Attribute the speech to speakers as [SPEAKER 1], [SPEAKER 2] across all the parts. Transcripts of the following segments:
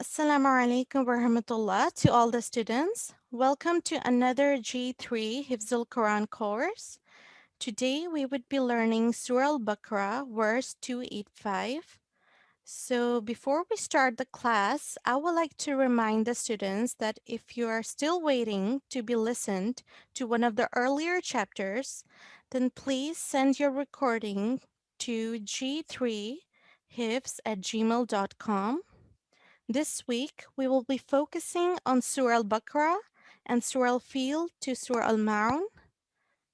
[SPEAKER 1] Assalamu alaikum wa rahmatullah to all the students. Welcome to another G3 Hifz-ul-Qur'an course. Today we would be learning Surah Al-Baqarah, verse 285. So before we start the class, I would like to remind the students that if you are still waiting to be listened to one of the earlier chapters, then please send your recording to g3hifz@gmail.com. This week, we will be focusing on Surah Al-Baqarah and Surah Al-Fil to Surah Al-Ma'un.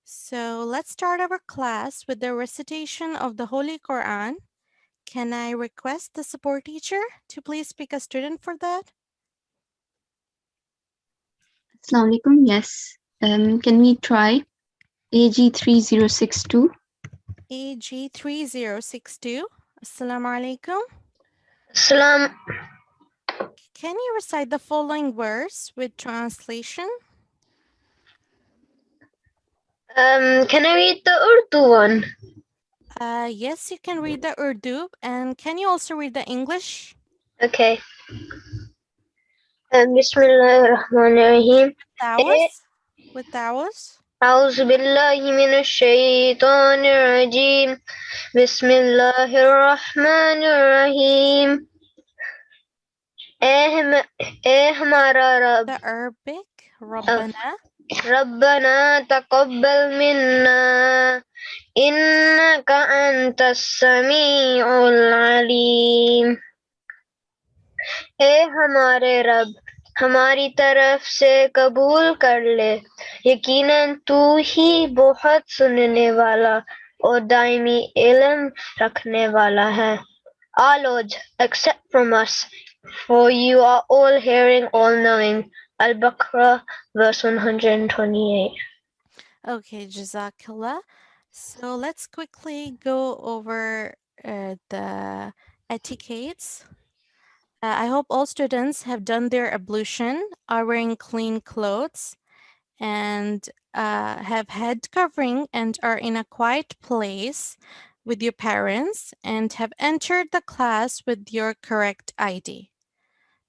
[SPEAKER 1] So let's start our class with the recitation of the Holy Qur'an. Can I request the support teacher to please pick a student for that?
[SPEAKER 2] Assalamu alaikum. Yes. Can we try AG3062?
[SPEAKER 1] AG3062. Assalamu alaikum.
[SPEAKER 3] Salam.
[SPEAKER 1] Can you recite the following verse with translation?
[SPEAKER 3] Can I read the Urdu one?
[SPEAKER 1] Yes, you can read the Urdu. And can you also read the English?
[SPEAKER 3] Okay. Bismillahirrahmanirrahim.
[SPEAKER 1] With ours?
[SPEAKER 3] أعوذ بالله من الشيطان الرجيم. بسم الله الرحمن الرحيم. हमारा रब.
[SPEAKER 1] The Arabic, Rabbana.
[SPEAKER 3] ربنا تقبل منا إنك أنت السميع العليم. हमारे रब हमारी तरफ से कबूल कर ले, यकीनन तू ही बहुत सुनने वाला और दायमी इल्म रखने वाला है. Our Lord, accept from us, for you are all hearing, all knowing. Al-Baqarah, verse 128.
[SPEAKER 1] Okay, Jazakallah. So let's quickly go over the etiquettes. I hope all students have done their ablution, are wearing clean clothes, and have head covering and are in a quiet place with your parents and have entered the class with your correct ID.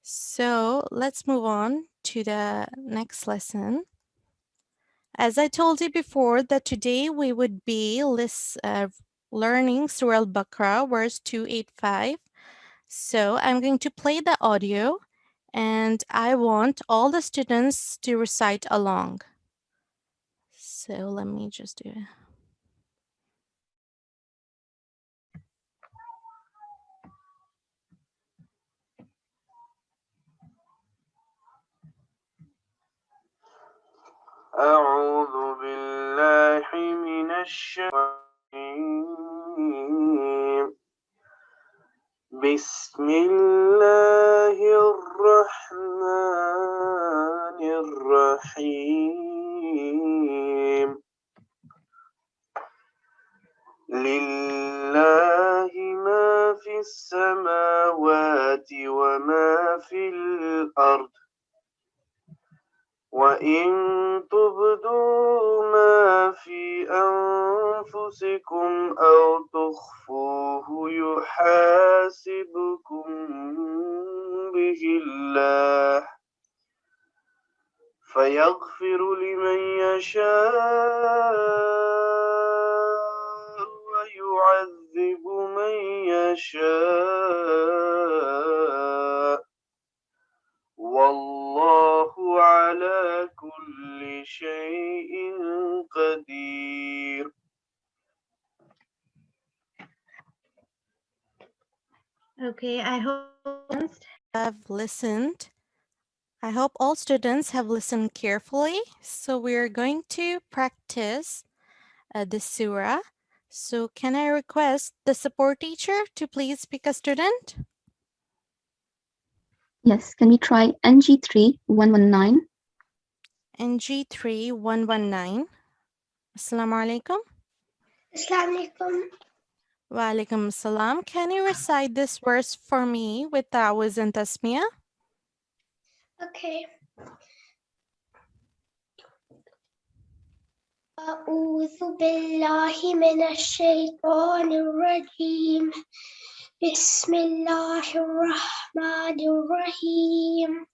[SPEAKER 1] So let's move on to the next lesson. As I told you before, that today we would be learning Surah Al-Baqarah, verse 285. So I'm going to play the audio and I want all the students to recite along. So let me just do it.
[SPEAKER 4] أعوذ بالله من الشيطان. بسم الله الرحمن الرحيم. لله ما في السماوات وما في الأرض. وإن تبدوا ما في أنفسكم أو تخفوه يحاسبكم به الله فيغفر لمن يشاء ويعذب من يشاء والله على كل شيء قدير.
[SPEAKER 3] Okay, I hope
[SPEAKER 1] Have listened. I hope all students have listened carefully. So we're going to practice the surah. So can I request the support teacher to please pick a student?
[SPEAKER 2] Yes. Can we try NG3119?
[SPEAKER 1] NG3119. Assalamu alaikum.
[SPEAKER 3] Assalamualaikum.
[SPEAKER 1] Wa alaikum assalam. Can you recite this verse for me with ta'awuz and tasmiyah?
[SPEAKER 3] Okay. أعوذ بالله من الشيطان الرجيم. Bismillahirrahmanirrahim.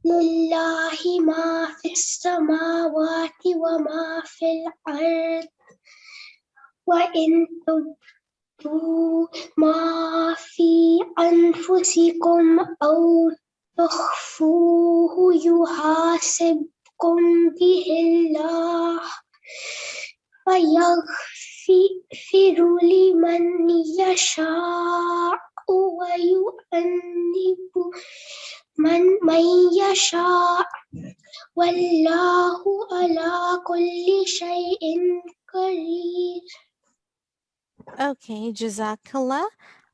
[SPEAKER 3] Lillahi ma fis samawati wa ma fil ard. Wa in tubdu ma fi anfusikum aw tukhfuhu yuhasibkum bihillah. ويغفر لمن يشاء ويؤنب من يشاء والله على كل شيء قدير.
[SPEAKER 1] Okay, Jazakallah.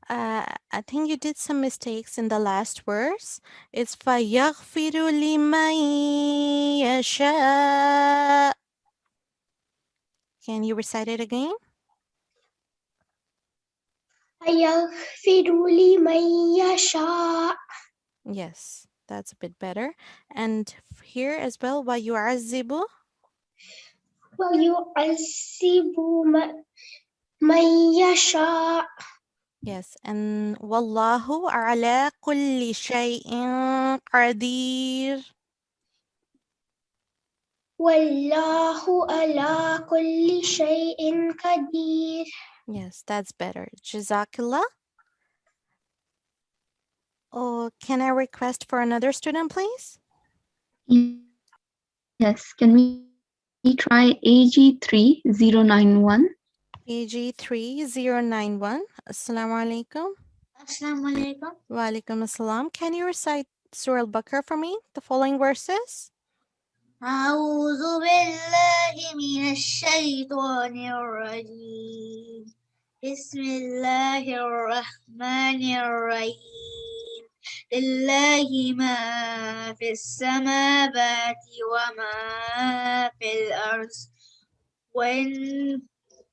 [SPEAKER 1] I think you did some mistakes in the last verse. It's فَيَغْفِرُ لِمَن يَشَاءُ. Can you recite it again?
[SPEAKER 3] ويغفر لمن يشاء
[SPEAKER 1] Yes, that's a bit better. And here as well, وَيُعَذِّبُ.
[SPEAKER 3] ويعذب من يشاء
[SPEAKER 1] Yes, and وَاللَّهُ عَلَى كُلِّ شَيْءٍ قَدِيرٌ.
[SPEAKER 3] والله على كل شيء قدير.
[SPEAKER 1] Yes, that's better. Jazakallah. Oh, can I request for another student, please?
[SPEAKER 2] Yes, can we try AG3091?
[SPEAKER 1] AG3091. Assalamu alaikum.
[SPEAKER 3] Assalamu alaikum.
[SPEAKER 1] Wa alaikum assalam. Can you recite Surah Al-Baqarah for me, the following verses?
[SPEAKER 3] أعوذ بالله من الشيطان الرجيم. بسم الله الرحمن الرحيم. لله ما في السماوات وما في الأرض وإن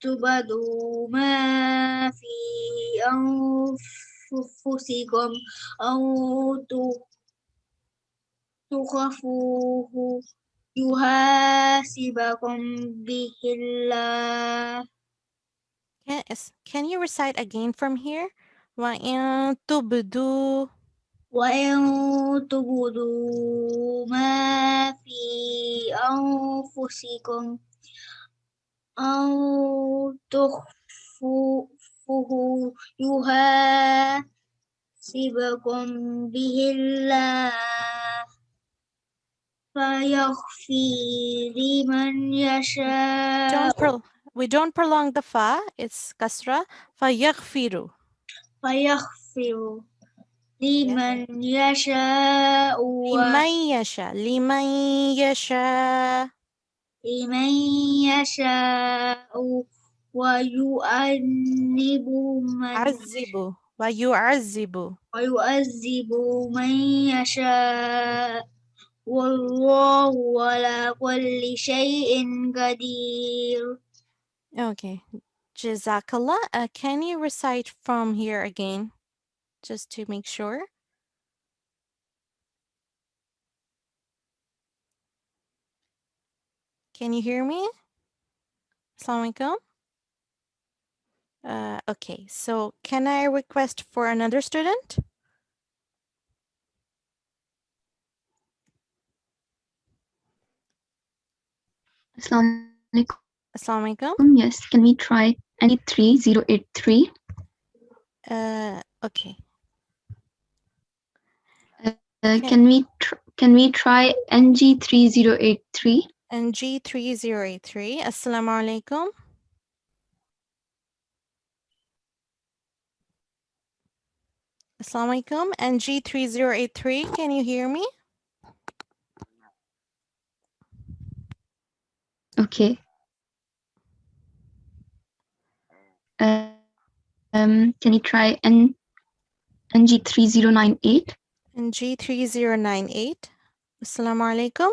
[SPEAKER 3] تبدوا ما في أنفسكم أو تخفوه يحاسبكم به الله.
[SPEAKER 1] Can you recite again from here? وَإِن تُبْدُوا.
[SPEAKER 3] وإن تبدوا ما في أنفسكم أو تخفوه يحاسبكم به الله فيغفر لمن يشاء
[SPEAKER 1] We don't prolong the fa. It's kasra. فَيَغْفِرُ.
[SPEAKER 3] فيغفر لمن يشاء
[SPEAKER 1] لِمَن يَشَاء. لِمَن يَشَاء.
[SPEAKER 3] لمن يشاء ويؤنب من
[SPEAKER 1] عَذِّبُ. وَيُعَذِّبُ.
[SPEAKER 3] ويعذب من يشاء والله على كل شيء قدير.
[SPEAKER 1] Okay. Jazakallah. Can you recite from here again? Just to make sure. Can you hear me? Assalamu alaikum. Okay, so can I request for another student?
[SPEAKER 2] Assalamu
[SPEAKER 1] Assalamu alaikum.
[SPEAKER 2] alaikum. Yes, can we try NG3083?
[SPEAKER 1] Okay.
[SPEAKER 2] Can we try NG3083?
[SPEAKER 1] NG3083. Assalamu alaikum. Assalamu alaikum. NG3083. Can you hear me?
[SPEAKER 2] Okay. Can you try NG3098?
[SPEAKER 1] NG3098. Assalamu alaikum.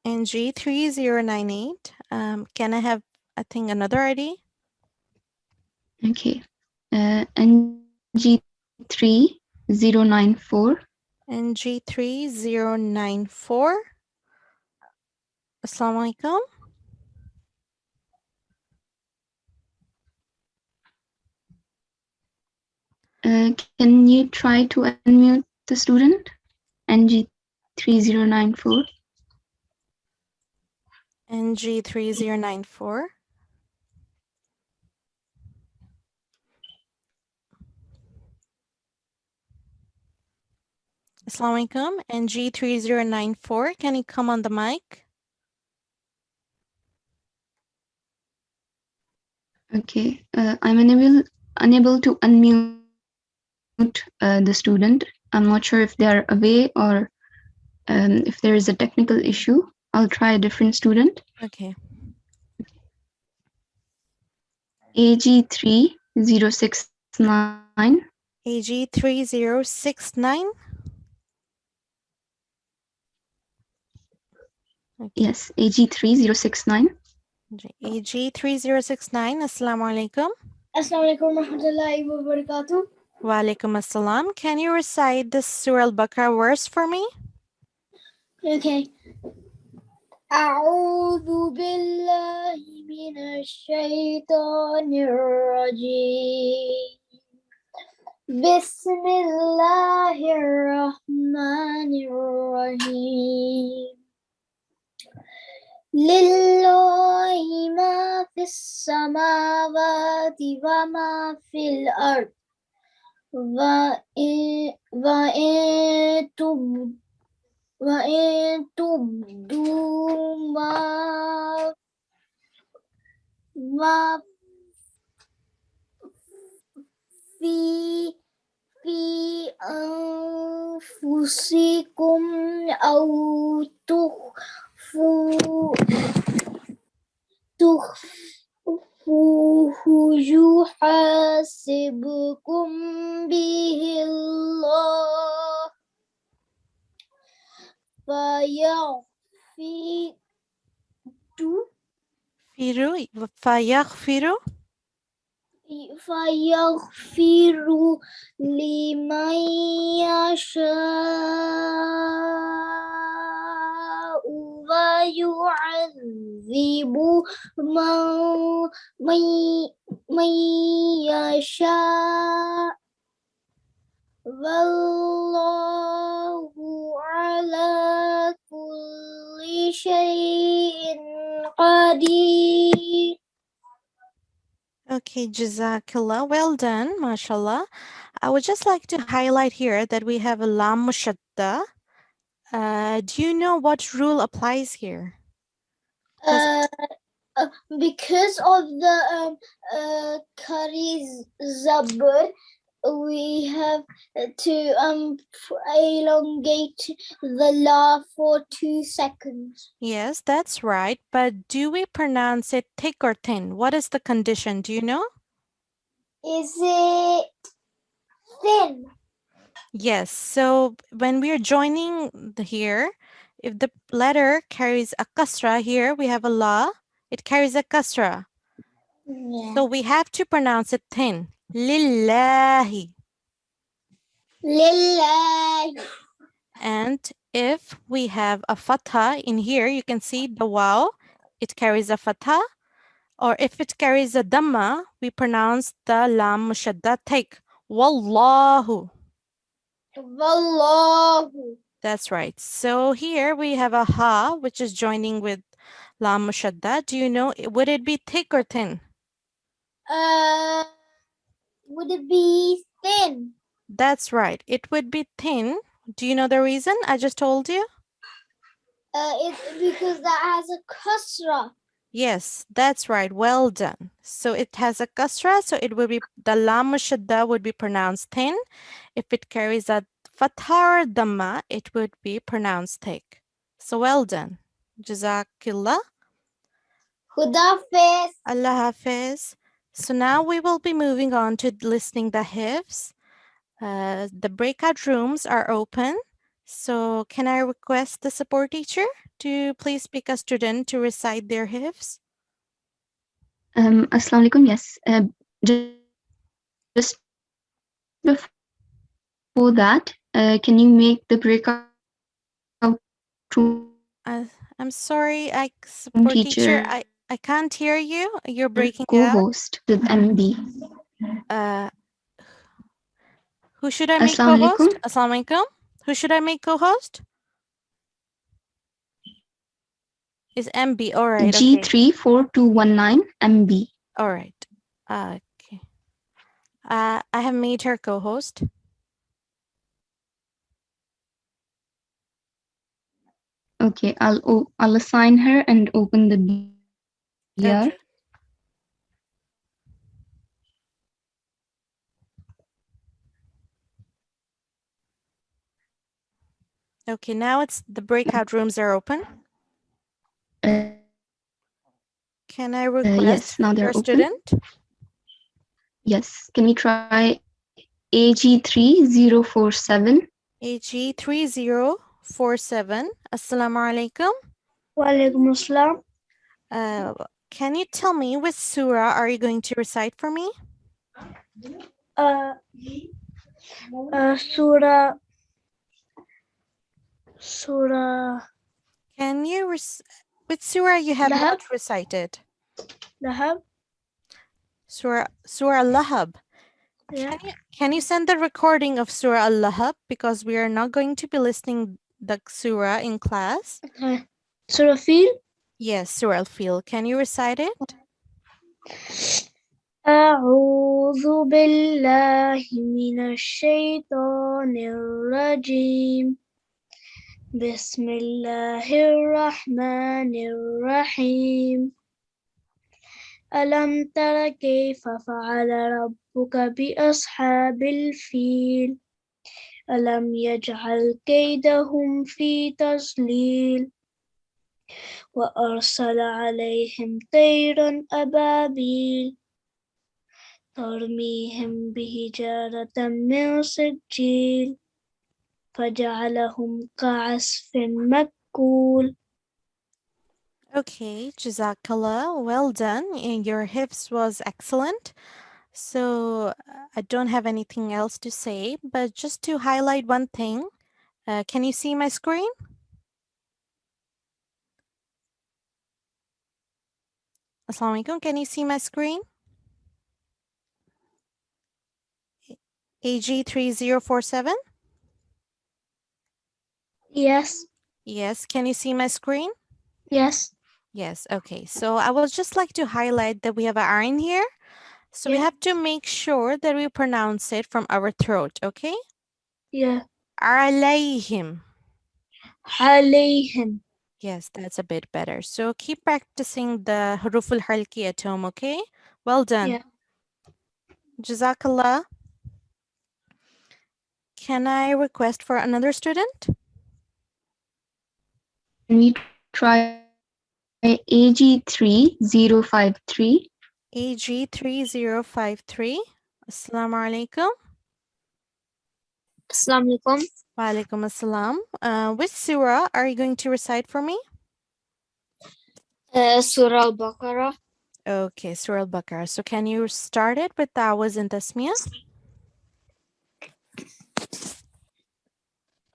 [SPEAKER 1] NG3098. Can I have, I think, another ID?
[SPEAKER 2] Okay. NG3094.
[SPEAKER 1] NG3094. Assalamu alaikum.
[SPEAKER 2] Can you try to unmute the student? NG3094.
[SPEAKER 1] NG3094. Assalamu alaikum. NG3094. Can you come on the mic?
[SPEAKER 2] Okay. I'm unable to unmute the student. I'm not sure if they are away or if there is a technical issue. I'll try a different student.
[SPEAKER 1] Okay.
[SPEAKER 2] AG3069.
[SPEAKER 1] AG3069. Okay.
[SPEAKER 2] Yes, AG3069.
[SPEAKER 1] AG3069. Assalamu alaikum.
[SPEAKER 5] Assalamu alaikum warahmatullahi wabarakatuh.
[SPEAKER 1] Wa alaikum assalam. Can you recite this Surah Al-Baqarah verse for me?
[SPEAKER 5] Okay. أعوذ بالله من الشيطان الرجيم. بسم الله الرحمن الرحيم. لله ما في السماوات وما في الأرض وإن تبدوا ما في أنفسكم أو تخفوه يحاسبكم به الله فيغفر لمن يشاء ويعذب من يشاء والله على كل شيء قدير.
[SPEAKER 1] Okay, Jazakallah. Well done, mashallah. I would just like to highlight here that we have a lam mushadda. Do you know what rule applies here?
[SPEAKER 5] Because of the Kari Zabur, we have to elongate the la for 2 seconds.
[SPEAKER 1] Yes, that's right. But do we pronounce it thick or thin? What is the condition? Do you know?
[SPEAKER 5] Is it thin?
[SPEAKER 1] Yes. So when we are joining here, if the letter carries a kasra here, we have a la. It carries a kasra.
[SPEAKER 5] Yeah.
[SPEAKER 1] So we have to pronounce it thin. Lillahi.
[SPEAKER 5] Lillahi.
[SPEAKER 1] And if we have a fatha in here, you can see the waw, it carries a fatha. Or if it carries a dhamma, we pronounce the lam mushadda thick. Wallahu.
[SPEAKER 5] Wallahu.
[SPEAKER 1] That's right. So here we have a ha, which is joining with lam mushadda. Do you know, would it be thick or thin?
[SPEAKER 5] Would it be thin?
[SPEAKER 1] That's right. It would be thin. Do you know the reason? I just told you.
[SPEAKER 5] It's because that has a kasra.
[SPEAKER 1] Yes, that's right. Well done. So it has a kasra, so it will be, the lam mushadda would be pronounced thin. If it carries a fatha or dhamma, it would be pronounced thick. So well done. Jazakillah.
[SPEAKER 5] Khudafis.
[SPEAKER 1] Allah Hafiz. So now we will be moving on to listening the hifz. The breakout rooms are open. So can I request the support teacher to please pick a student to recite their hifz?
[SPEAKER 2] Assalamu alaikum. Yes. Just before that, Can you make the breakout room,
[SPEAKER 1] I'm sorry, support
[SPEAKER 2] teacher?
[SPEAKER 1] teacher. I can't hear you. You're breaking out.
[SPEAKER 2] Co-host with MD.
[SPEAKER 1] Uh, who should I make
[SPEAKER 2] Assalamu alaikum.
[SPEAKER 1] co-host? Assalamu alaikum. Who should I make co-host? Is MB. All right. Okay.
[SPEAKER 2] G34219 MB.
[SPEAKER 1] All right. Okay. I have made her co-host.
[SPEAKER 2] Okay, I'll assign her and open the BR.
[SPEAKER 1] Okay. Okay, now it's the breakout rooms are open.
[SPEAKER 2] Uh,
[SPEAKER 1] Can I request
[SPEAKER 2] yes, now they're
[SPEAKER 1] your
[SPEAKER 2] open.
[SPEAKER 1] student?
[SPEAKER 2] Yes, can we try AG3047?
[SPEAKER 1] AG3047. Assalamu alaikum.
[SPEAKER 5] Wa alaikum assalam.
[SPEAKER 1] Can you tell me which surah are you going to recite for me?
[SPEAKER 5] Surah
[SPEAKER 1] Can you which surah you have
[SPEAKER 5] Lahab.
[SPEAKER 1] not recited?
[SPEAKER 5] Lahab.
[SPEAKER 1] Surah Al-Lahab.
[SPEAKER 5] Yeah.
[SPEAKER 1] Can you send the recording of Surah Al-Lahab, because we are not going to be listening the surah in class?
[SPEAKER 5] Surah Fil.
[SPEAKER 1] Yes, Surah Al-Fil. Can you recite it?
[SPEAKER 5] أعوذ بالله من الشيطان الرجيم بسم الله الرحمن الرحيم ألم تر كيف فعل ربك بأصحاب الفيل ألم يجعل كيدهم في تضليل وأرسل عليهم طيرا أبابيل ترميهم بحجارة من سجيل فجعلهم كعصف مأكول.
[SPEAKER 1] Okay, Jazakallah. Well done. And your hifz was excellent. So I don't have anything else to say, but just to highlight one thing. Can you see my screen? Assalamu alaikum. Can you see my screen? AG3047?
[SPEAKER 5] Yes,
[SPEAKER 1] Yes. Can you see my screen?
[SPEAKER 5] yes,
[SPEAKER 1] Yes. Okay. So I would just like to highlight that we have an ayn here. So we
[SPEAKER 5] yeah,
[SPEAKER 1] have to make sure that we pronounce it from our throat. Okay?
[SPEAKER 5] yeah.
[SPEAKER 1] Alayhim.
[SPEAKER 5] عليهم.
[SPEAKER 1] Yes, that's a bit better. So keep practicing the huruf al-halki at home, okay? Well done.
[SPEAKER 5] Yeah.
[SPEAKER 1] Jazakallah. Can I request for another student?
[SPEAKER 2] Can we try AG3053?
[SPEAKER 1] AG3053. Assalamu alaikum.
[SPEAKER 5] Assalamu alaikum.
[SPEAKER 1] Wa alaikum assalam. Which surah are you going to recite for me?
[SPEAKER 5] Surah Al-Baqarah.
[SPEAKER 1] Okay, Surah Al-Baqarah. So can you start it with Ta'awuz and Tasmiyah?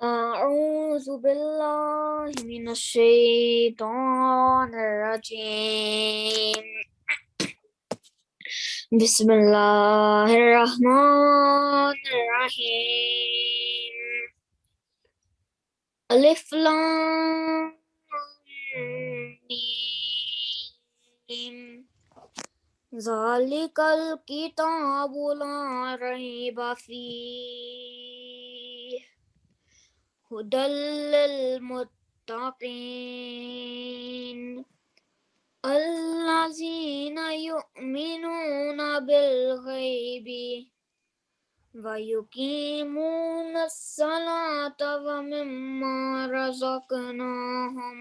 [SPEAKER 5] أعوذ بالله من الشيطان الرجيم بسم الله الرحمن الرحيم ألف لام ميم ذلك الكتاب لا ريب فيه هدى للمتقين الذين يؤمنون بالغيب ويقيمون الصلاة ومما رزقناهم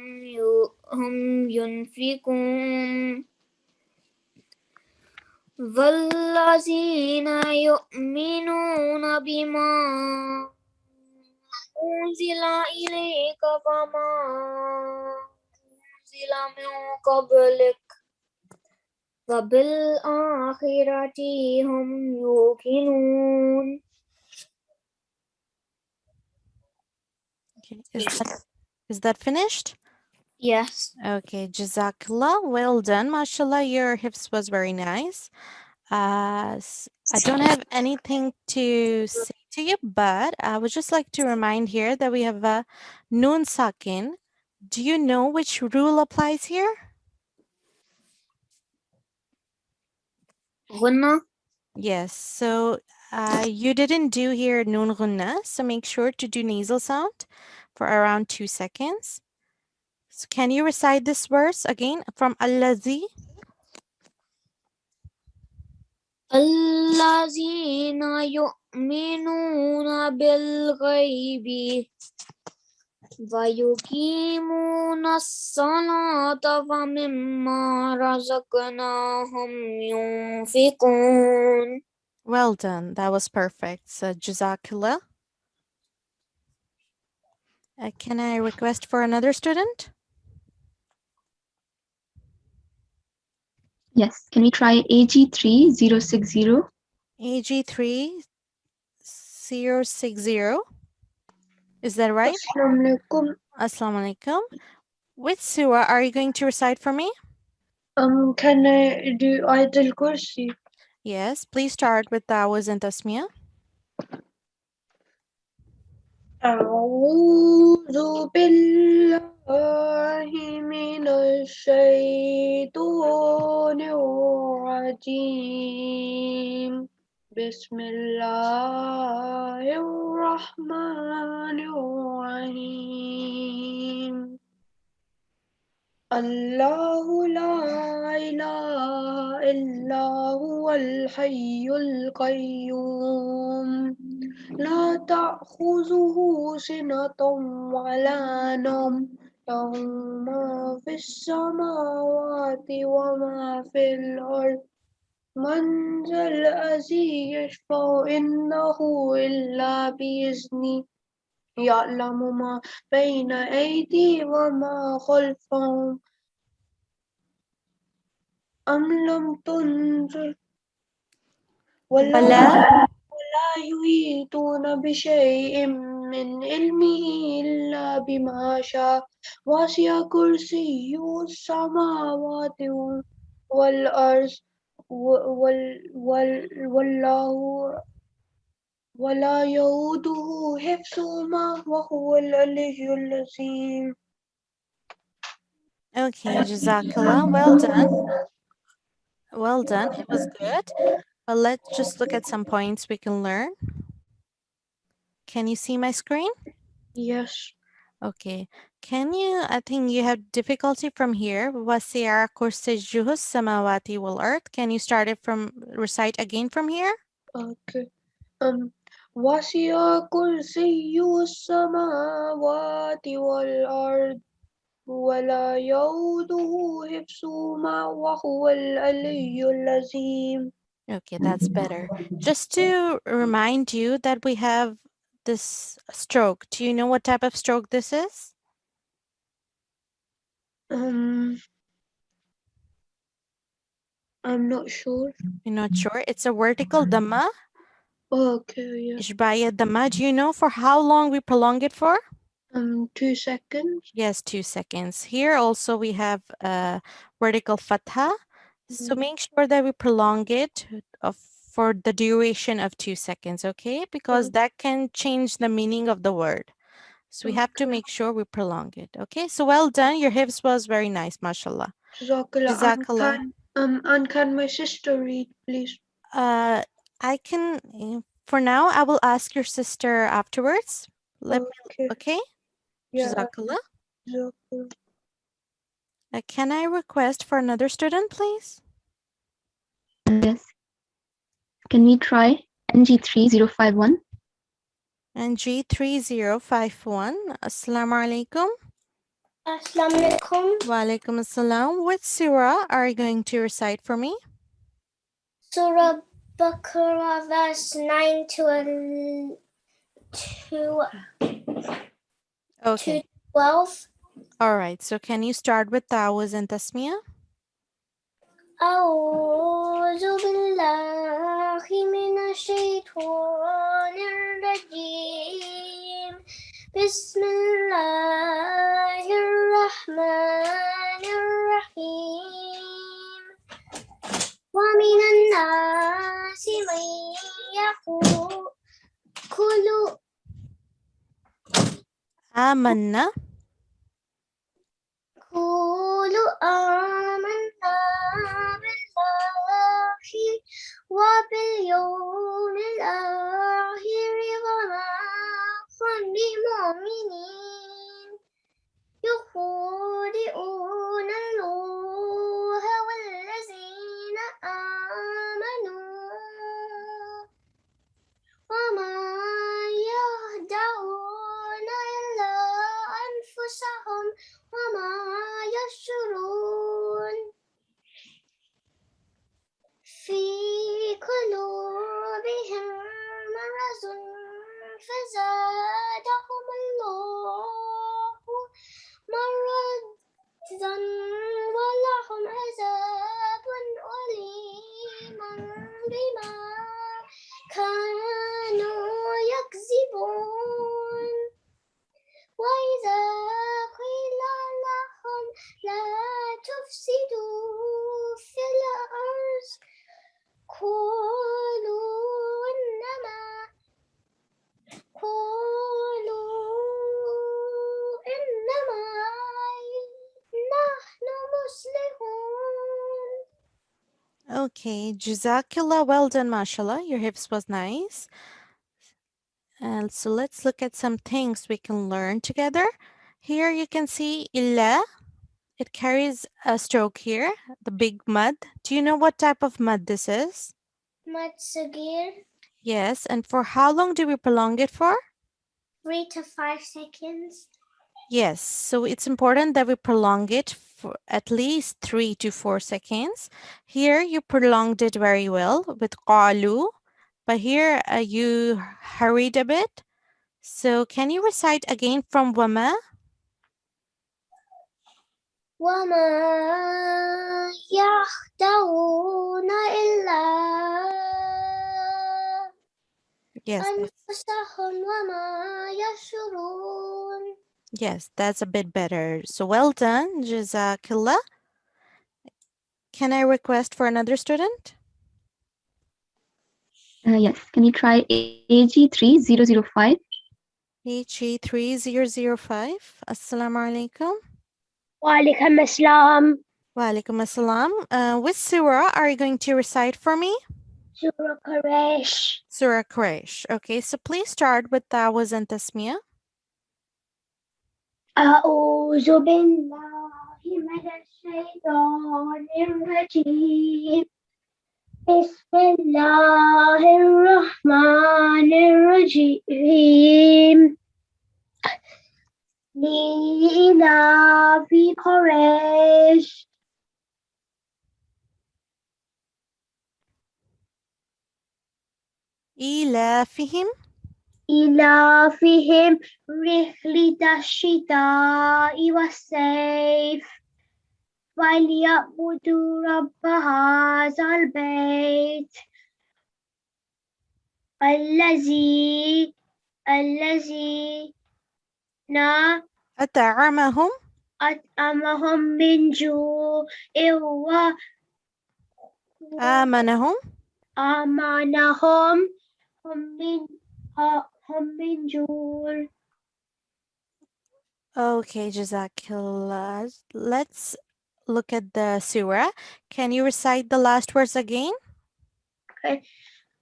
[SPEAKER 5] هم ينفقون والذين يؤمنون بما أنزل إليك وما أنزل من قبلك وبالآخرة هم يوقنون.
[SPEAKER 1] Okay, is that finished?
[SPEAKER 3] Yes.
[SPEAKER 1] Okay, Jazakallah. Well done. MashaAllah, your hifz was very nice. I don't have anything to say to you, but I would just like to remind here that we have a noon sakin. Do you know which rule applies here?
[SPEAKER 3] غنى.
[SPEAKER 1] Yes, so you didn't do here noon gunna, so make sure to do nasal sound for around 2 seconds. So can you recite this verse again from Allazi?
[SPEAKER 3] الذين يؤمنون بالغيب ويقيمون الصلاة ومما رزقناهم ينفقون.
[SPEAKER 1] Well done, that was perfect. So Jazakallah. Can I request for another student?
[SPEAKER 2] Yes. Can we try AG3060?
[SPEAKER 1] AG3060. Is that right?
[SPEAKER 3] Assalamualaikum.
[SPEAKER 1] Assalamu alaikum. Which surah are you going to recite for me?
[SPEAKER 3] Can I do Ayatul Kursi?
[SPEAKER 1] Yes, please start with Tawaz and Tasmiyah.
[SPEAKER 3] أعوذ بالله من الشيطان الرجيم بسم الله الرحمن الرحيم الله لا إله إلا هو الحي القيوم لا تأخذه سنة ولا نوم له ما في السماوات وما في الأرض من ذا الذي يشفع عنده إلا بإذنه يعلم ما بين أيديهم وما خلفهم أم لم تنذر
[SPEAKER 1] Bala.
[SPEAKER 3] ولا يحيطون بشيء من علمه إلا بما شاء وسع كرسيه السماوات والأرض والله ولا يؤوده حفظهما وهو العلي العظيم.
[SPEAKER 1] Okay, Jazakallah. Well done. Well done. It was good. But let's just look at some points we can learn. Can you see my screen?
[SPEAKER 3] Yes.
[SPEAKER 1] Okay. Can you, I think you have difficulty from here. وَسِعَ كُرْسِيُّهُ السَّمَاوَاتِ وَالْأَرْضِ. Can you start it from, recite again from here?
[SPEAKER 3] Okay. وسع كرسيه السماوات والأرض ولا يؤوده حفظهما وهو العلي العظيم.
[SPEAKER 1] Okay, that's better. Just to remind you that we have this stroke. Do you know what type of stroke this is?
[SPEAKER 3] I'm not sure.
[SPEAKER 1] You're not sure? It's a vertical dhamma.
[SPEAKER 3] Okay, yeah.
[SPEAKER 1] Ishbaya dhamma. Do you know for how long we prolong it for?
[SPEAKER 3] 2 seconds.
[SPEAKER 1] Yes, 2 seconds. Here also we have a vertical fatha. So make sure that we prolong it for the duration of 2 seconds, okay? Because that can change the meaning of the word. So we have to make sure we prolong it, okay? So well done. Your hifz was very nice, mashallah.
[SPEAKER 3] Jazakallah.
[SPEAKER 1] Jazakallah.
[SPEAKER 3] And can my sister read, please?
[SPEAKER 1] I can, for now, I will ask your sister afterwards. Okay?
[SPEAKER 3] Yeah.
[SPEAKER 1] Jazakallah.
[SPEAKER 3] Jazakallah.
[SPEAKER 1] Can I request for another student, please?
[SPEAKER 2] Yes. Can we try NG3051?
[SPEAKER 1] And G3051. Assalamu alaikum.
[SPEAKER 5] Assalamualaikum.
[SPEAKER 1] Wa alaikum assalam. Which surah are you going to recite for me?
[SPEAKER 5] Surah Baqarah verse 9
[SPEAKER 1] Okay.
[SPEAKER 5] to 12.
[SPEAKER 1] All right. So can you start with Tawaz and Tasmiyah?
[SPEAKER 5] أعوذ بالله من الشيطان الرجيم بسم الله الرحمن الرحيم ومن الناس من يقول
[SPEAKER 1] آمنا
[SPEAKER 5] آمنا بالله وباليوم الآخر وما هم بمؤمنين يخادعون الله والذين آمنوا وما يخدعون إلا أنفسهم وما يشعرون في قلوبهم مرض فزادهم الله مرضا ولهم عذاب أليم بما كانوا يكذبون وإذا قيل لهم لا تفسدوا في الأرض قالوا إنما نحن مصلحون.
[SPEAKER 1] Okay, Jazakallah, well done, mashallah. Your hips was nice. And so let's look at some things we can learn together. Here you can see illa. It carries a stroke here, the big mud. Do you know what type of mud this is?
[SPEAKER 5] Mad Sagir,
[SPEAKER 1] Yes, and for how long do we prolong it for?
[SPEAKER 5] 3 to 5 seconds.
[SPEAKER 1] Yes, so it's important that we prolong it for at least 3 to 4 seconds. Here you prolonged it very well with qalu, but here you hurried a bit. So can you recite again from wama?
[SPEAKER 5] وما يخدعون إلا
[SPEAKER 1] Yes,
[SPEAKER 5] أنفسهم وما يشعرون.
[SPEAKER 1] yes, that's a bit better. So well done, Jazakallah. Can I request for another student?
[SPEAKER 2] Yes, can you try AG3005?
[SPEAKER 1] HE3005. Assalamu alaikum.
[SPEAKER 5] وعليكم السلام.
[SPEAKER 1] Wa alaikum assalam. Which surah are you going to recite for me?
[SPEAKER 5] سورة قريش.
[SPEAKER 1] Surah Quraysh. Okay, so please start with Ta'awuz and Tasmiyah.
[SPEAKER 5] أعوذ بالله من الشيطان الرجيم بسم الله الرحمن الرحيم لإلاف قريش
[SPEAKER 1] إيلافهم.
[SPEAKER 5] إلافهم رحلة الشتاء والصيف فليعبدوا رب هذا البيت الذي
[SPEAKER 1] أطعمهم.
[SPEAKER 5] أطعمهم من جوع
[SPEAKER 1] آمنهم.
[SPEAKER 5] وآمنهم من جوع.
[SPEAKER 1] Okay, Jazakallah. Let's look at the surah. Can you recite the last words again?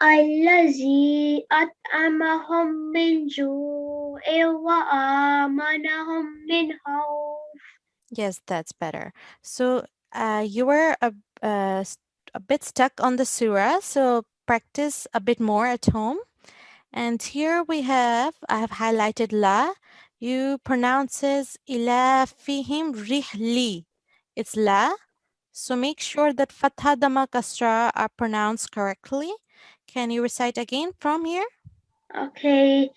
[SPEAKER 5] الذي أطعمهم من جوع وآمنهم من خوف.
[SPEAKER 1] Yes, that's better. So you were a bit stuck on the surah, so practice a bit more at home. And here I have highlighted la. You pronounces ila fihim rihli. It's la. So make sure that fatha dama kasra are pronounced correctly. Can you recite again from here?
[SPEAKER 5] Okay.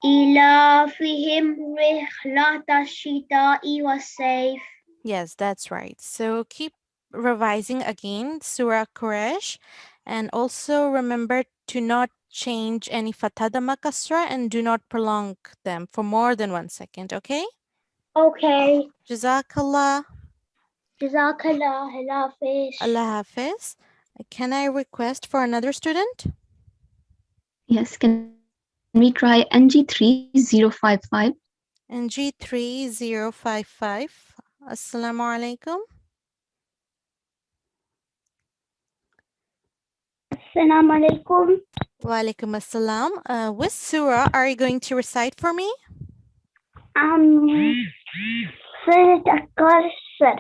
[SPEAKER 5] إلافهم رحلة الشتاء والصيف.
[SPEAKER 1] Yes, that's right. So keep revising again Surah Quraysh, and also remember to not change any fatha dhamma kasra and do not prolong them for more than 1 second, okay?
[SPEAKER 5] Okay.
[SPEAKER 1] Jazakallah.
[SPEAKER 5] Jazakallah. Hafiz.
[SPEAKER 1] Allah Hafiz. Can I request for another student?
[SPEAKER 2] Yes, can we try NG3055?
[SPEAKER 1] NG3055. Assalamu alaikum.
[SPEAKER 5] Assalamu alaikum.
[SPEAKER 1] Wa alaikum assalam. Which surah are you going to recite for me?
[SPEAKER 5] Surah Al-Kawthar.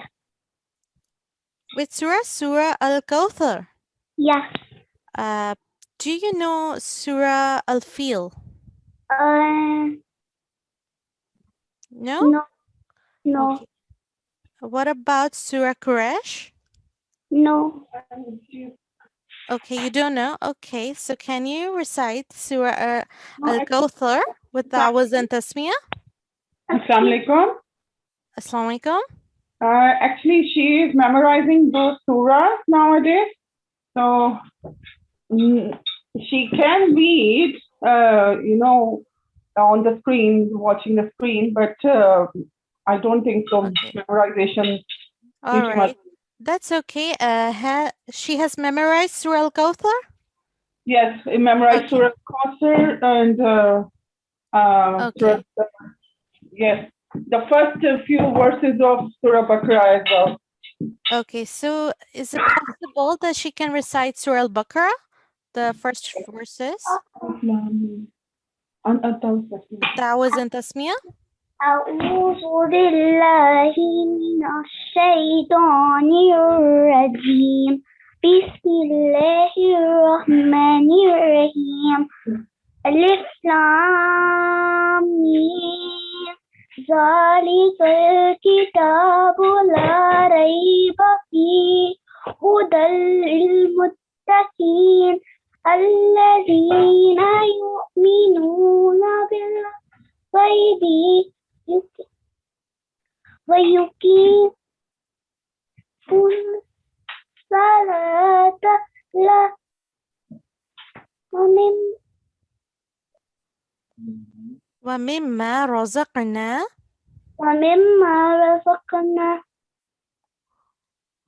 [SPEAKER 1] Which surah? Surah Al-Kawthar.
[SPEAKER 5] Yes.
[SPEAKER 1] Do you know Surah Al-Fil? No?
[SPEAKER 5] No. No.
[SPEAKER 1] Okay. What about Surah Quraysh?
[SPEAKER 5] No.
[SPEAKER 1] Okay, you don't know? Okay, so can you recite Surah Al-Kawthar with Awaz and Tasmiyah?
[SPEAKER 6] Assalamu alaikum.
[SPEAKER 1] Assalamu alaikum.
[SPEAKER 6] Actually, she is memorizing those surahs nowadays. So she can read, on the screen, watching the screen, but I don't think so.
[SPEAKER 1] Okay.
[SPEAKER 6] Memorization.
[SPEAKER 1] All right. That's okay. She has memorized Surah Al-Kawthar?
[SPEAKER 6] Yes, I memorized
[SPEAKER 1] Okay.
[SPEAKER 6] Surah Al-Qasr and
[SPEAKER 1] Okay.
[SPEAKER 6] yes, the first few verses of Surah Baqarah as well.
[SPEAKER 1] Okay, so is it possible that she can recite Surah Al-Baqarah, the first verses? Ta'awuz and Tasmiyah?
[SPEAKER 5] أعوذ بالله من الشيطان الرجيم بسم الله الرحمن الرحيم ألف لام ميم ذلك الكتاب لا ريب فيه هدى للمتقين الذين يؤمنون بالغيب ويقيمون الصلاة
[SPEAKER 1] ومما رزقنا
[SPEAKER 5] ومما رزقناهم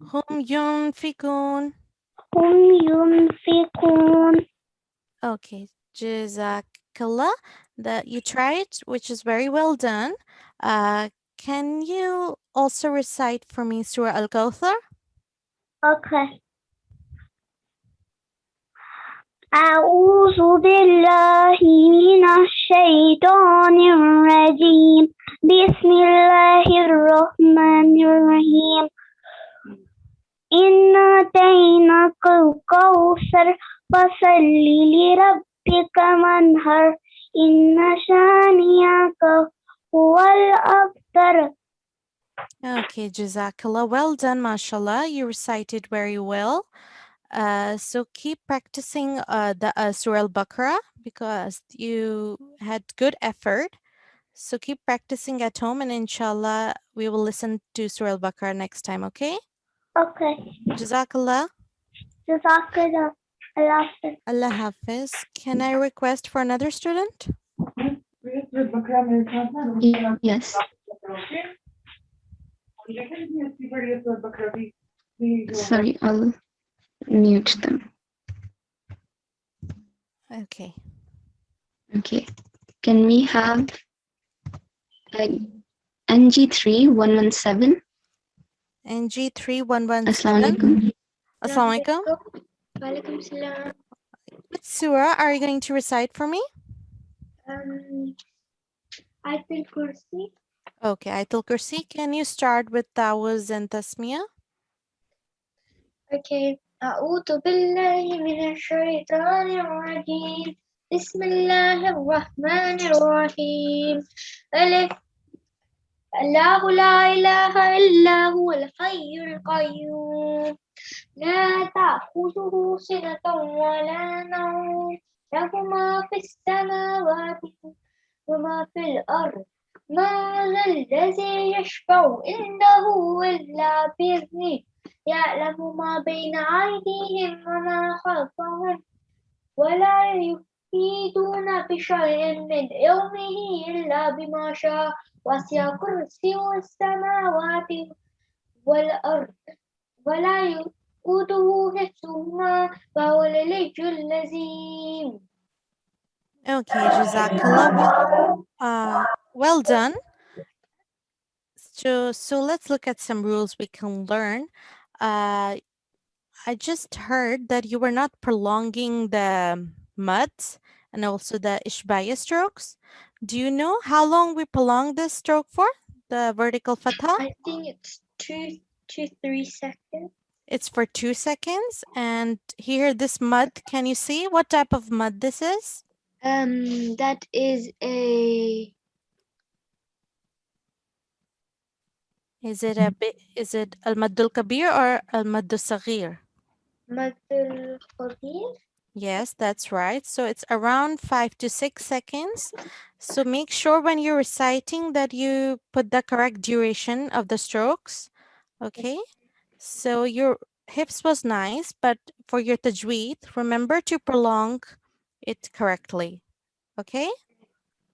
[SPEAKER 1] هم ينفقون.
[SPEAKER 5] ينفقون.
[SPEAKER 1] Okay, Jazakallah. That you tried, which is very well done. Can you also recite for me Surah Al-Kawthar?
[SPEAKER 5] Okay. أعوذ بالله من الشيطان الرجيم بسم الله الرحمن الرحيم إنا أعطيناك الكوثر فصل لربك وانحر إن شانئك هو الأبتر.
[SPEAKER 1] Okay, Jazakallah. Well done, mashallah. You recited very well. So keep practicing the Surah Al-Baqarah because you had good effort. So keep practicing at home and inshallah we will listen to Surah Al-Baqarah next time, okay?
[SPEAKER 5] Okay.
[SPEAKER 1] Jazakallah.
[SPEAKER 5] Jazakallah. Allah Hafiz.
[SPEAKER 1] Allah Hafiz. Can I request for another student?
[SPEAKER 2] Yes. Sorry, I'll mute them.
[SPEAKER 1] Okay.
[SPEAKER 2] Okay. Can we have NG3117?
[SPEAKER 1] NG3117.
[SPEAKER 2] Assalamu alaikum.
[SPEAKER 1] Assalamu alaikum.
[SPEAKER 5] Walaikum salam.
[SPEAKER 1] What surah are you going to recite for me?
[SPEAKER 5] Atfal Kursi.
[SPEAKER 1] Okay, Ayatul Kursi. Can you start with Ta'awuz and Tasmiyah?
[SPEAKER 5] Okay. أعوذ بالله من الشيطان الرجيم بسم الله الرحمن الرحيم ألف الله لا إله إلا هو الحي القيوم لا تأخذه سنة ولا نوم له ما في السماوات وما في الأرض ما ذا الذي يشفع عنده إلا بإذنه يعلم ما بين أيديهم وما خلفهم ولا يحيطون بشيء من علمه إلا بما شاء وسع كرسيه السماوات والأرض ولا يؤوده حفظهما وهو العلي العظيم.
[SPEAKER 1] Okay, Jazakallah. Well done. So let's look at some rules we can learn. I just heard that you were not prolonging the muds and also the ishbaya strokes. Do you know how long we prolong this stroke for? The vertical fatha?
[SPEAKER 3] I think it's 2 to 3 seconds.
[SPEAKER 1] It's for 2 seconds. And here, this mud, can you see what type of mud this is?
[SPEAKER 3] That is a
[SPEAKER 1] Is it al-maddul kabir or al-maddul saghir?
[SPEAKER 3] Madul Qadir.
[SPEAKER 1] Yes, that's right. So it's around 5 to 6 seconds. So make sure when you're reciting that you put the correct duration of the strokes. Okay. So your hips was nice, but for your tajweed, remember to prolong it correctly. Okay.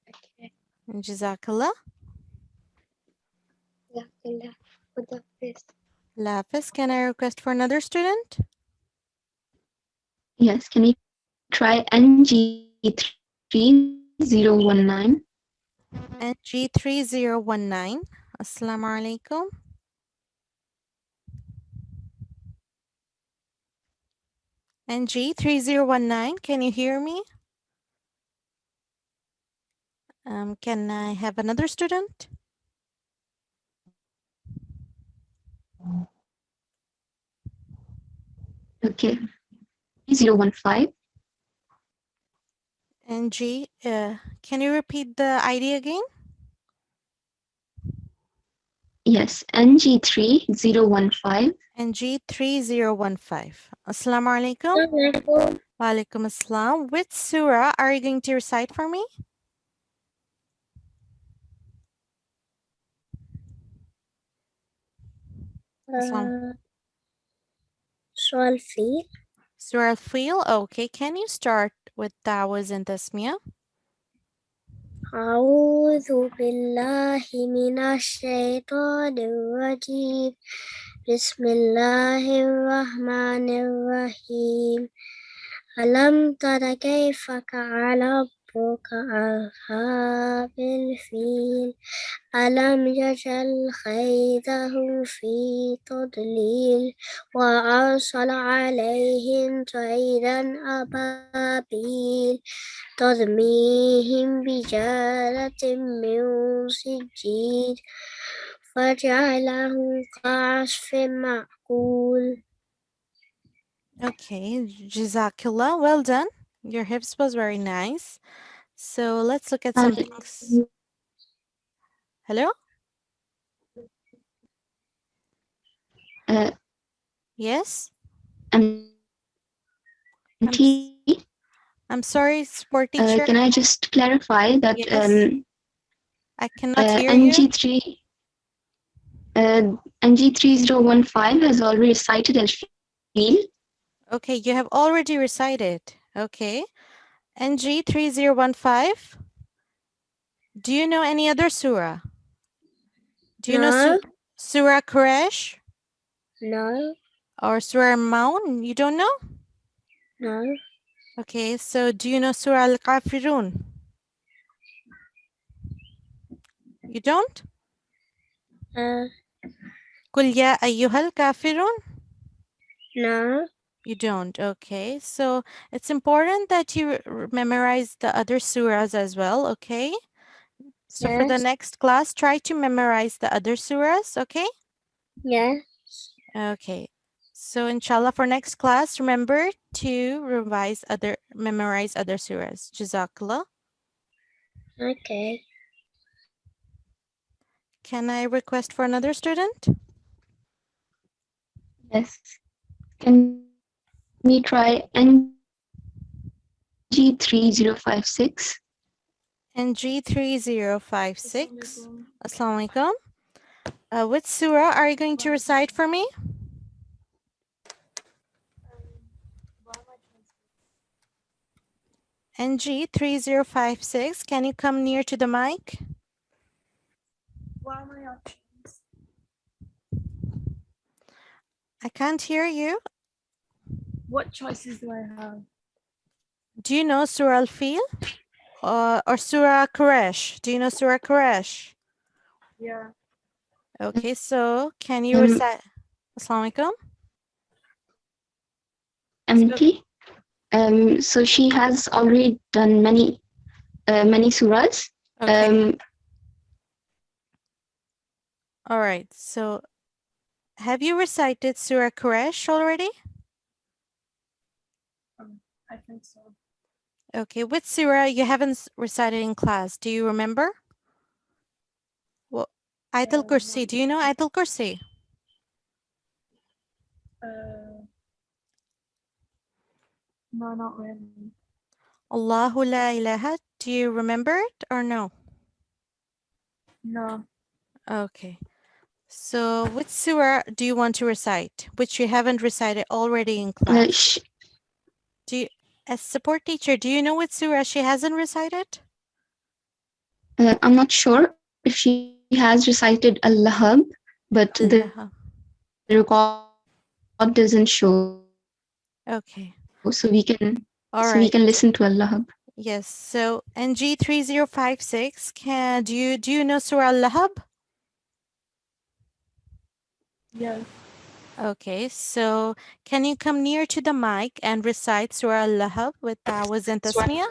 [SPEAKER 3] Okay.
[SPEAKER 1] Jazakallah.
[SPEAKER 3] Jazakallah. Khudafis.
[SPEAKER 1] Lafis, can I request for another student?
[SPEAKER 2] Yes, can we try NG3019?
[SPEAKER 1] NG3019. Assalamu alaikum. NG3019, can you hear me? Can I have another student?
[SPEAKER 2] Okay, 015.
[SPEAKER 1] NG, can you repeat the ID again?
[SPEAKER 2] Yes, NG3015.
[SPEAKER 1] NG3015. Assalamu alaikum. Wa alaikum assalam. Which surah are you going to recite for me?
[SPEAKER 5] Surah Al-Fil.
[SPEAKER 1] Surah Al-Fil. Okay, can you start with Ta'awuz and Tasmiyah?
[SPEAKER 5] أعوذ بالله من الشيطان الرجيم بسم الله الرحمن الرحيم ألم تر كيف فعل ربك أصحاب الفيل ألم يجعل كيدهم في تضليل وأرسل عليهم طيرا أبابيل ترميهم بجارة من سجيل فجعلهم كعصف مأكول.
[SPEAKER 1] Okay, Jazakallah. Well done. Your hips was very nice. So let's look at some things. Hello? Yes? I'm sorry, sport teacher.
[SPEAKER 2] Can I just clarify that
[SPEAKER 1] Yes. I cannot hear
[SPEAKER 2] NG3 NG3015 has already recited al-fil.
[SPEAKER 1] Okay, you have already recited. Okay. NG3015. Do you know any other surah? Do you know Surah Quraysh?
[SPEAKER 5] No.
[SPEAKER 1] Or Surah Maun? You don't know?
[SPEAKER 5] No.
[SPEAKER 1] Okay, so do you know Surah Al-Kafirun? You don't? Qul ya ayyuhal kafirun?
[SPEAKER 5] No.
[SPEAKER 1] You don't. Okay, so it's important that you memorize the other surahs as well, okay? So for the next class, try to memorize the other surahs, okay?
[SPEAKER 5] Yes.
[SPEAKER 1] Okay. So inshallah for next class, remember to memorize other surahs. Jazakallah.
[SPEAKER 5] Okay.
[SPEAKER 1] Can I request for another student?
[SPEAKER 2] Yes. Can we try NG3056?
[SPEAKER 1] NG3056. Assalamu alaikum. Which surah are you going to recite for me? NG3056, can you come near to the mic?
[SPEAKER 7] What are my options?
[SPEAKER 1] I can't hear you.
[SPEAKER 7] What choices do I have?
[SPEAKER 1] Do you know Surah Al-Fil or Surah Quraysh? Do you know Surah Quraysh?
[SPEAKER 7] Yeah.
[SPEAKER 1] Okay, so can you recite? Assalamu alaikum. So,
[SPEAKER 2] MT. So she has already done many surahs.
[SPEAKER 1] okay. All right. So have you recited Surah Quraysh already?
[SPEAKER 7] I think so.
[SPEAKER 1] Okay. Which surah you haven't recited in class? Do you remember? Well, Ayatul Kursi. Do you know Ayatul Kursi?
[SPEAKER 7] No, not really.
[SPEAKER 1] Allahu la ilaha. Do you remember it or no?
[SPEAKER 7] No.
[SPEAKER 1] Okay. So which surah do you want to recite, which you haven't recited already in class? Do you, as support teacher, do you know which surah she hasn't recited?
[SPEAKER 2] I'm not sure if she has recited Al-Lahab, but the
[SPEAKER 1] Allah.
[SPEAKER 2] record doesn't show,
[SPEAKER 1] Okay.
[SPEAKER 2] so we can
[SPEAKER 1] All
[SPEAKER 2] listen
[SPEAKER 1] right.
[SPEAKER 2] to Al-Lahab.
[SPEAKER 1] Yes. So NG3056, do you know Surah Al-Lahab?
[SPEAKER 7] Yes.
[SPEAKER 1] Okay. So can you come near to the mic and recite Surah Al-Lahab with Ta'awuz and Tasmiyah?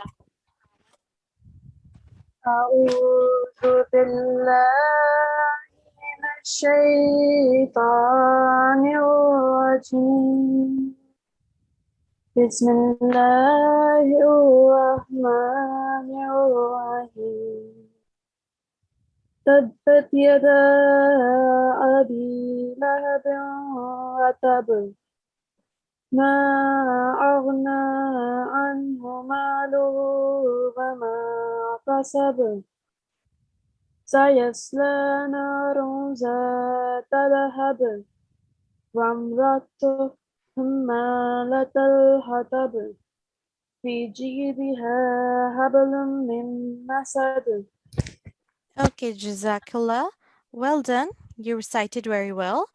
[SPEAKER 7] أعوذ بالله من الشيطان الرجيم بسم الله الرحمن الرحيم تبت يدا أبي لهب وتب ما أغنى عنه ماله وما كسب سيصلى نارا ذات لهب وامرأته حمالة الحطب في جيدها حبل من مسد.
[SPEAKER 1] Okay, Jazakallah. Well done. You recited very well.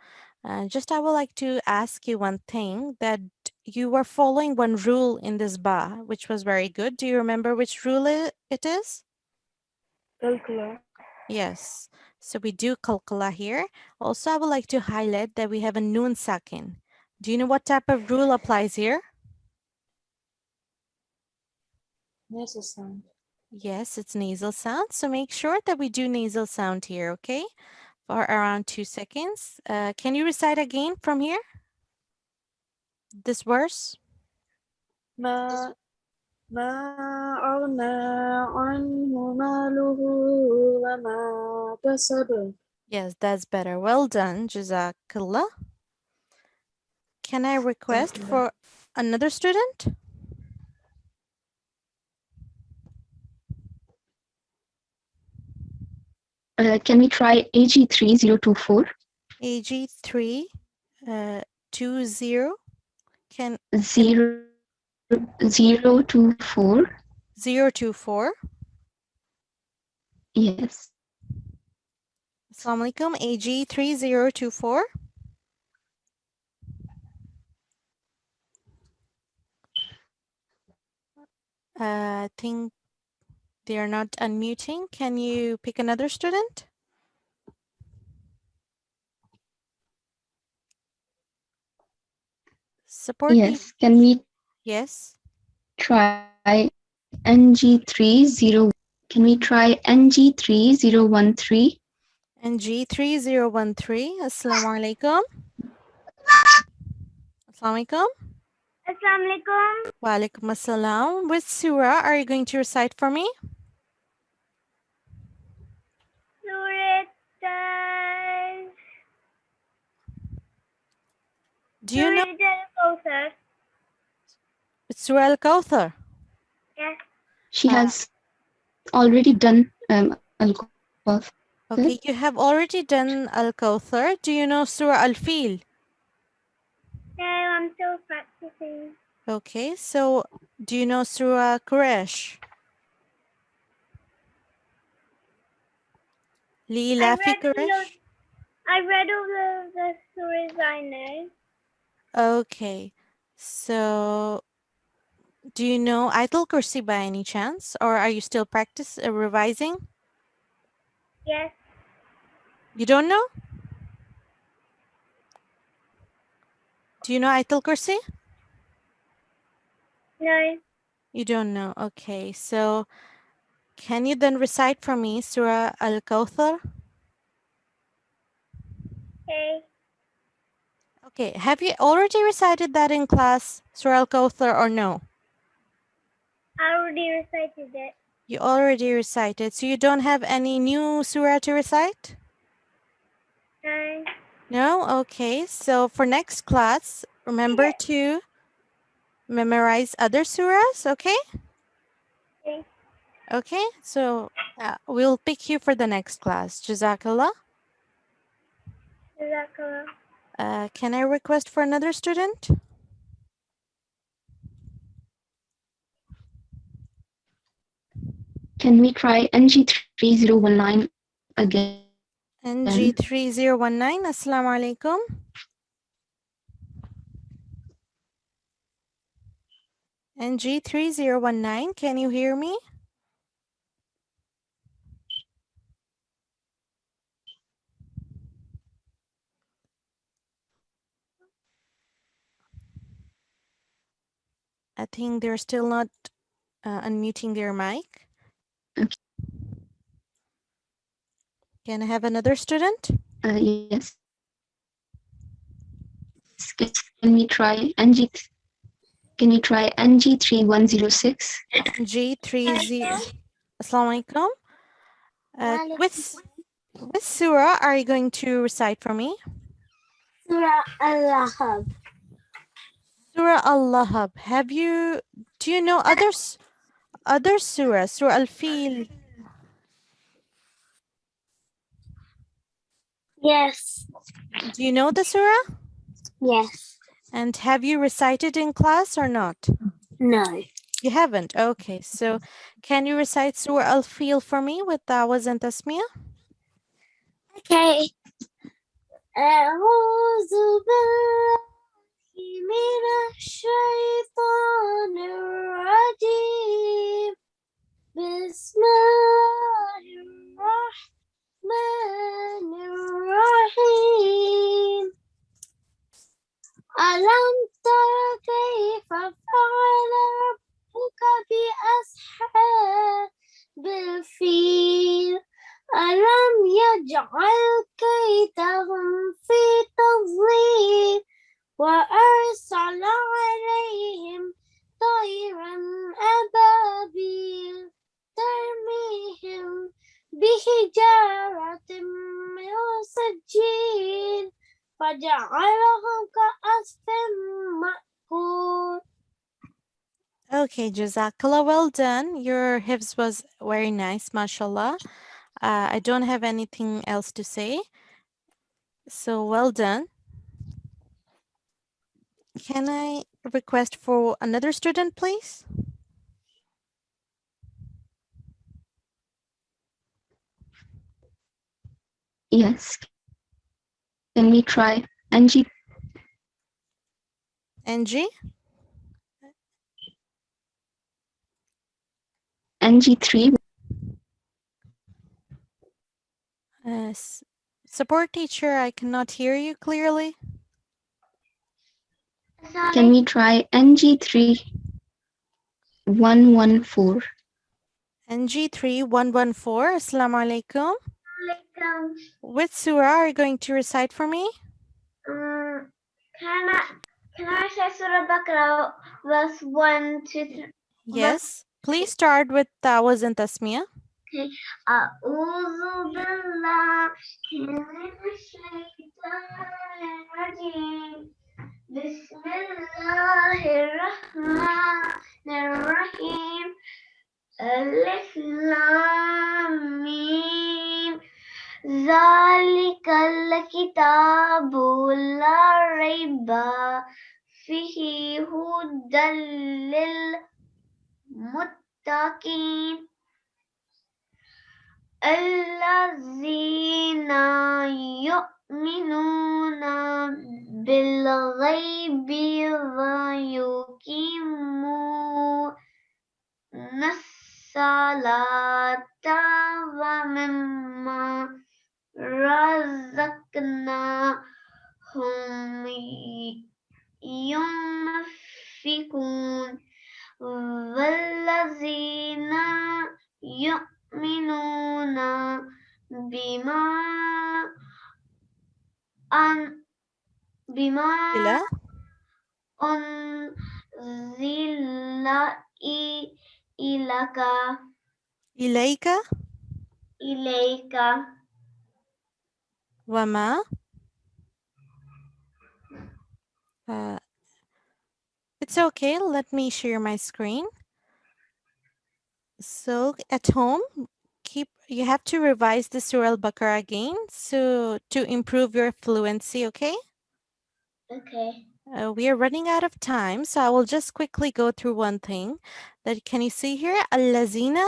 [SPEAKER 1] Just I would like to ask you one thing, that you were following one rule in this ba, which was very good. Do you remember which rule it is?
[SPEAKER 7] Bil-Qur'an.
[SPEAKER 1] Yes. So we do qalqala here. Also, I would like to highlight that we have a noon sakin. Do you know what type of rule applies here?
[SPEAKER 7] Nasal sound.
[SPEAKER 1] Yes, it's nasal sound. So make sure that we do nasal sound here, okay? For around 2 seconds. Can you recite again from here? This verse?
[SPEAKER 7] ما أغنى عنه ماله وما كسب.
[SPEAKER 1] Yes, that's better. Well done, Jazakallah. Can I request for another student?
[SPEAKER 2] Can we try AG3024?
[SPEAKER 1] AG3 20 can
[SPEAKER 2] 024.
[SPEAKER 1] 024.
[SPEAKER 2] Yes.
[SPEAKER 1] Assalamu alaikum. AG3024. I think they are not unmuting. Can you pick another student? Support me.
[SPEAKER 2] Yes. Can we
[SPEAKER 1] Yes.
[SPEAKER 2] try NG30? Can we try NG3013?
[SPEAKER 1] NG3013. Assalamu alaikum. Assalamu alaikum.
[SPEAKER 5] Assalamu alaikum.
[SPEAKER 1] Wa alaikum assalam. Which surah are you going to recite for me?
[SPEAKER 5] Surah
[SPEAKER 1] Do you know
[SPEAKER 5] Al-Kawthar.
[SPEAKER 1] it's Surah Al-Kawthar?
[SPEAKER 5] Yes.
[SPEAKER 2] She has already done Al-Qaf.
[SPEAKER 1] Okay, you have already done Al-Kawthar. Do you know Surah Al-Fil?
[SPEAKER 5] No, I'm still practicing.
[SPEAKER 1] Okay, so do you know Surah Quraysh? Lilafi Quraysh?
[SPEAKER 5] I read all of the stories I know.
[SPEAKER 1] Okay, so do you know Ayatul Kursi by any chance? Or are you still revising?
[SPEAKER 5] Yes.
[SPEAKER 1] You don't know? Do you know Ayatul Kursi?
[SPEAKER 5] No.
[SPEAKER 1] You don't know. Okay, so can you then recite for me Surah Al-Kawthar?
[SPEAKER 5] Okay.
[SPEAKER 1] Okay, have you already recited that in class, Surah Al-Kawthar, or no?
[SPEAKER 5] I already recited it.
[SPEAKER 1] You already recited, so you don't have any new surah to recite?
[SPEAKER 5] No.
[SPEAKER 1] No? Okay, so for next class, remember to memorize other surahs, okay?
[SPEAKER 5] Okay.
[SPEAKER 1] Okay, so we'll pick you for the next class. Jazakallah.
[SPEAKER 5] Jazakallah.
[SPEAKER 1] Can I request for another student?
[SPEAKER 2] Can we try NG3019 again?
[SPEAKER 1] NG3019, Assalamu alaikum. NG3019, can you hear me? I think they're still not unmuting their mic.
[SPEAKER 2] Okay.
[SPEAKER 1] Can I have another student?
[SPEAKER 2] Yes. Can we try NG? Can we try NG3106?
[SPEAKER 1] G30. Assalamu alaikum. Which surah are you going to recite for me?
[SPEAKER 5] Surah Al-Lahab.
[SPEAKER 1] Surah Al-Lahab. Do you know other surahs? Surah Al-Fil.
[SPEAKER 5] Yes.
[SPEAKER 1] Do you know the surah?
[SPEAKER 5] Yes.
[SPEAKER 1] And have you recited in class or not?
[SPEAKER 5] No.
[SPEAKER 1] You haven't? Okay, so can you recite Surah Al-Fil for me with Tawaz and Tasmiyah?
[SPEAKER 5] Okay. أعوذ بالله من الشيطان الرجيم بسم الله الرحمن الرحيم ألم تر كيف فعل ربك بأصحاب الفيل ألم يجعل كيدهم في تضليل وأرسل عليهم طيرا أبابيل ترميهم بحجارة من سجيل فجعلهم كعصف مأكول.
[SPEAKER 1] Okay, Jazakallah, well done. Your hifz was very nice, mashallah. I don't have anything else to say. So well done. Can I request for another student, please?
[SPEAKER 2] Yes. Can we try NG?
[SPEAKER 1] NG?
[SPEAKER 2] NG3?
[SPEAKER 1] Support teacher, I cannot hear you clearly.
[SPEAKER 2] Can we try NG3114?
[SPEAKER 1] NG3114, Assalamu alaikum.
[SPEAKER 5] Alaikum.
[SPEAKER 1] Which surah are you going to recite for me?
[SPEAKER 5] Can I say Surah Baqarah verse 1 to 3?
[SPEAKER 1] Yes. Please start with Tawaz and Tasmiyah.
[SPEAKER 5] أعوذ بالله من الشيطان الرجيم بسم الله الرحمن الرحيم ألف لام ميم ذلك الكتاب لا ريب فيه هدى للمتقين الذين يؤمنون بالغيب ويقيمون الصلاة ومما رزقناهم ينفقون والذين يؤمنون بما
[SPEAKER 1] إلى
[SPEAKER 5] أنزل إليك
[SPEAKER 1] إليك
[SPEAKER 5] إليك
[SPEAKER 1] وما uh, it's okay, let me share my screen. So at home, you have to revise the Surah Al-Baqarah again so to improve your fluency, okay?
[SPEAKER 5] Okay.
[SPEAKER 1] We are running out of time, so I will just quickly go through one thing. Can you see here? Al-Lazina?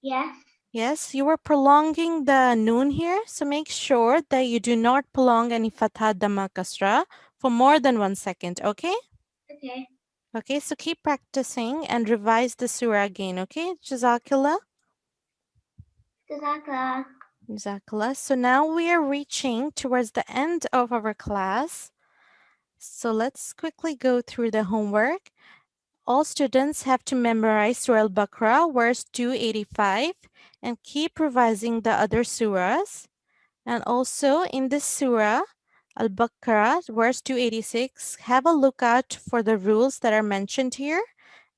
[SPEAKER 5] Yes.
[SPEAKER 1] Yes, you were prolonging the noon here, so make sure that you do not prolong any fatha dhamma kasra for more than 1 second, okay?
[SPEAKER 5] Okay.
[SPEAKER 1] Okay, so keep practicing and revise the surah again, okay? Jazakallah.
[SPEAKER 5] Jazakallah.
[SPEAKER 1] Jazakallah. So now we are reaching towards the end of our class. So let's quickly go through the homework. All students have to memorize Surah Al-Baqarah, verse 285, and keep revising the other surahs. And also in this surah, Al-Baqarah, verse 286, have a look out for the rules that are mentioned here,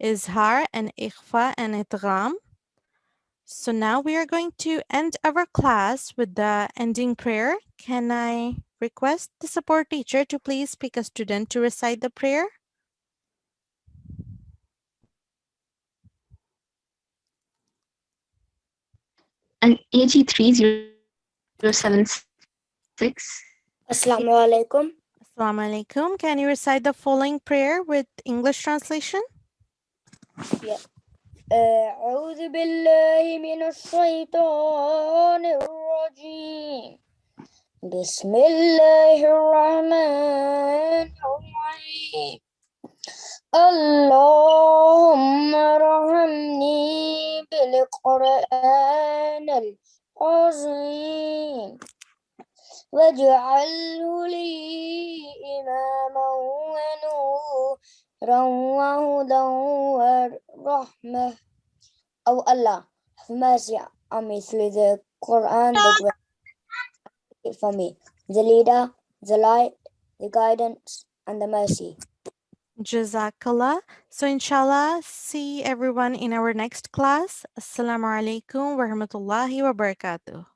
[SPEAKER 1] Izhar and Ikhfa and Idgham. So now we are going to end our class with the ending prayer. Can I request the support teacher to please pick a student to recite the prayer?
[SPEAKER 2] And AG3076.
[SPEAKER 8] Assalamu alaikum.
[SPEAKER 1] Assalamu alaikum. Can you recite the following prayer with English translation?
[SPEAKER 8] أعوذ بالله من الشيطان الرجيم. بسم الله الرحمن الرحيم. اللهم ارحمني بالقرآن العظيم واجعله لي إماما ونورا وهدى ورحمة. Oh Allah, have mercy on me through the Quran, the great for me, the leader, the light, the guidance, and the mercy.
[SPEAKER 1] Jazakallah. So inshallah, see everyone in our next class. Assalamu alaikum wa rahmatullahi wa barakatuh.